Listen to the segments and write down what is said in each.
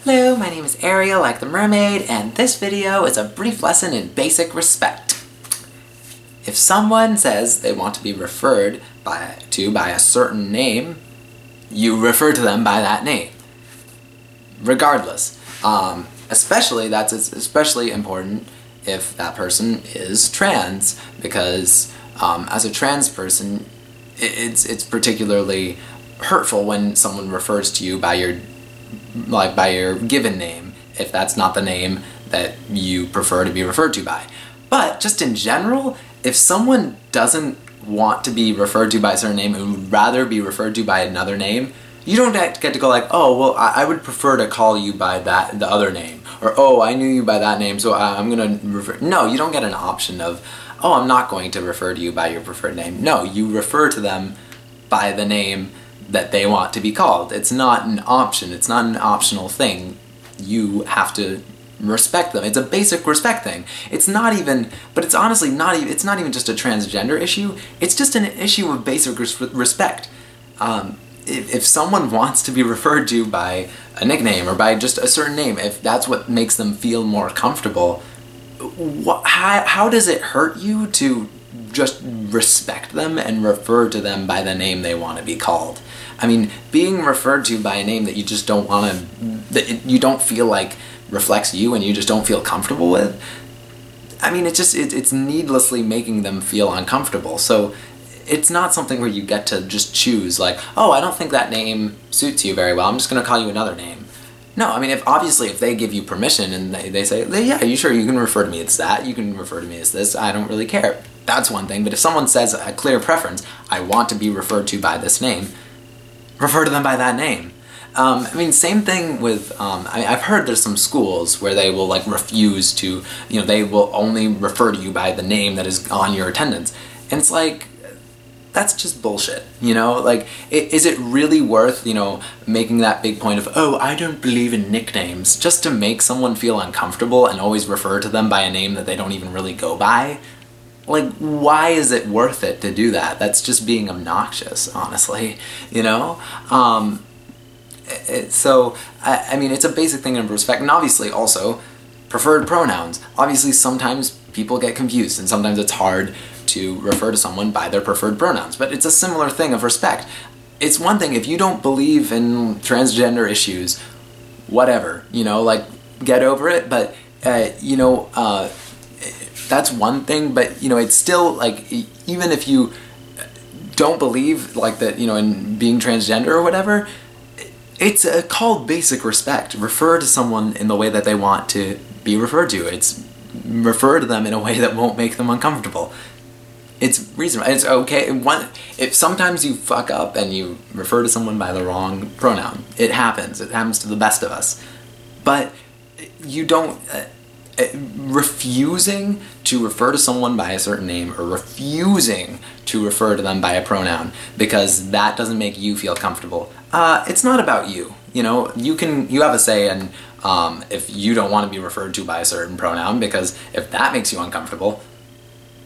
Hello, my name is Ariel, like the mermaid, and this video is a brief lesson in basic respect. If someone says they want to be referred to by a certain name, you refer to them by that name. Regardless. That's especially important if that person is trans, because as a trans person, it's particularly hurtful when someone refers to you by your given name, if that's not the name that you prefer to be referred to by. But just in general, if someone doesn't want to be referred to by a certain name and would rather be referred to by another name, you don't get to go like, oh, well, I would prefer to call you by the other name, or oh, I knew you by that name, so I'm gonna refer. No, you don't get an option of, oh, I'm not going to refer to you by your preferred name. No, you refer to them by the name that they want to be called. It's not an option. It's not an optional thing. You have to respect them. It's a basic respect thing. It's not even, but it's honestly not even, it's not even just a transgender issue. It's just an issue of basic respect. If someone wants to be referred to by a nickname or by just a certain name, if that's what makes them feel more comfortable, how does it hurt you to just respect them and refer to them by the name they want to be called? I mean, being referred to by a name that you just don't want to, that you don't feel like reflects you and you just don't feel comfortable with, I mean, it's needlessly making them feel uncomfortable. So it's not something where you get to just choose like, oh, I don't think that name suits you very well, I'm just going to call you another name. No, I mean, if they give you permission and they say, yeah, you can refer to me as that, you can refer to me as this, I don't really care. That's one thing. But if someone says a clear preference, I want to be referred to by this name, refer to them by that name. I mean, same thing with, I've heard there's some schools where they will like refuse to, they will only refer to you by the name that is on your attendance. And it's like, that's just bullshit, Like, is it really worth, making that big point of, oh, I don't believe in nicknames, just to make someone feel uncomfortable and always refer to them by a name that they don't even really go by? Like, why is it worth it to do that? That's just being obnoxious, honestly, So, I mean, it's a basic thing in respect, and obviously also, preferred pronouns. Obviously, sometimes people get confused, and sometimes it's hard to refer to someone by their preferred pronouns, but it's a similar thing of respect. It's one thing if you don't believe in transgender issues, whatever, like, get over it, but, that's one thing, but, it's still, like, even if you don't believe, like, that, in being transgender or whatever, it's called basic respect. Refer to someone in the way that they want to be referred to. It's refer to them in a way that won't make them uncomfortable. It's reasonable. It's okay. If sometimes you fuck up and you refer to someone by the wrong pronoun, it happens. It happens to the best of us. But you don't... refusing to refer to someone by a certain name or refusing to refer to them by a pronoun because that doesn't make you feel comfortable, it's not about you. You have a say in if you don't want to be referred to by a certain pronoun, because if that makes you uncomfortable,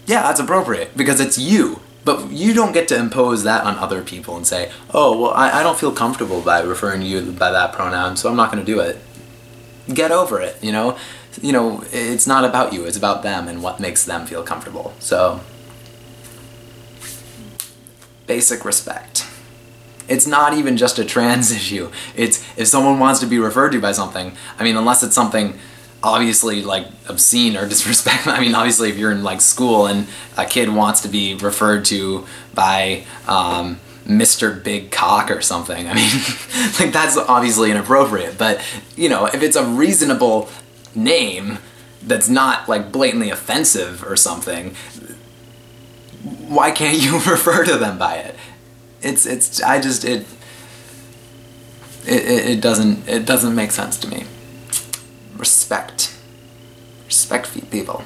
yeah, that's appropriate because it's you. But you don't get to impose that on other people and say, oh, well, I don't feel comfortable by referring to you by that pronoun, so I'm not going to do it. Get over it, it's not about you, it's about them and what makes them feel comfortable. So, basic respect. It's not even just a trans issue. It's if someone wants to be referred to by something, I mean, unless it's something obviously like obscene or disrespectful. I mean, obviously if you're in like school and a kid wants to be referred to by Mr. Big Cock or something, I mean, like, that's obviously inappropriate, but, if it's a reasonable name that's not, like, blatantly offensive or something, why can't you refer to them by it? It doesn't make sense to me. Respect. Respect people.